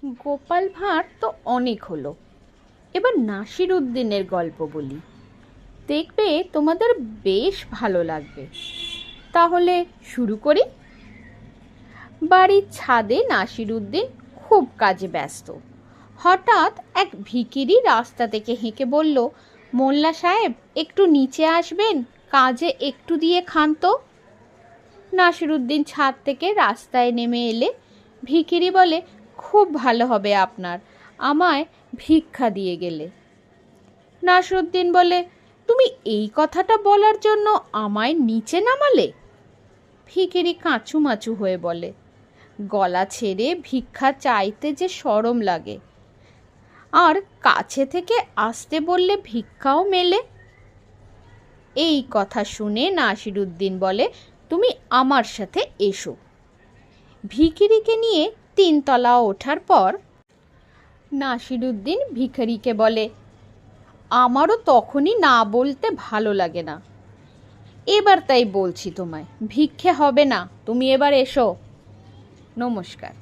গোপাল ভাঁড় তো অনেক হলো, এবার নাসির উদ্দিনের গল্প বলি, দেখবে তোমাদের বেশ ভালো লাগবে। তাহলে শুরু করি। বাড়ির ছাদে নাসির উদ্দিন খুব কাজে ব্যস্ত। হঠাৎ এক ভিখিরি রাস্তা থেকে হেঁকে বলল, মোল্লা সাহেব একটু নিচে আসবেন, কাজে একটু দিয়ে খান তো। নাসির উদ্দিন ছাদ থেকে রাস্তায় নেমে এলে ভিখিরি বলে, খুব ভালো হবে আপনার, আমায় ভিক্ষা দিয়ে গেলে। নাসির উদ্দিন বলে, তুমি এই কথাটা বলার জন্য আমায় নিচে নামালে? ভিখিরি কাঁচুমাচু হয়ে বলে, গলা ছেড়ে ভিক্ষা চাইতে যে শরম লাগে, আর কাছে থেকে আসতে বললে ভিক্ষাও মেলে। এই কথা শুনে নাসির উদ্দিন বলে, তুমি আমার সাথে এসো। ভিখিরিকে নিয়ে 3 তলা ওঠার পর নাসির উদ্দিন ভিখারিকে বলে, আমারও তখনই না বলতে ভালো লাগে না, এবার তাই বলছি তোমায়, ভিক্ষে হবে না, তুমি এবার এসো। নমস্কার।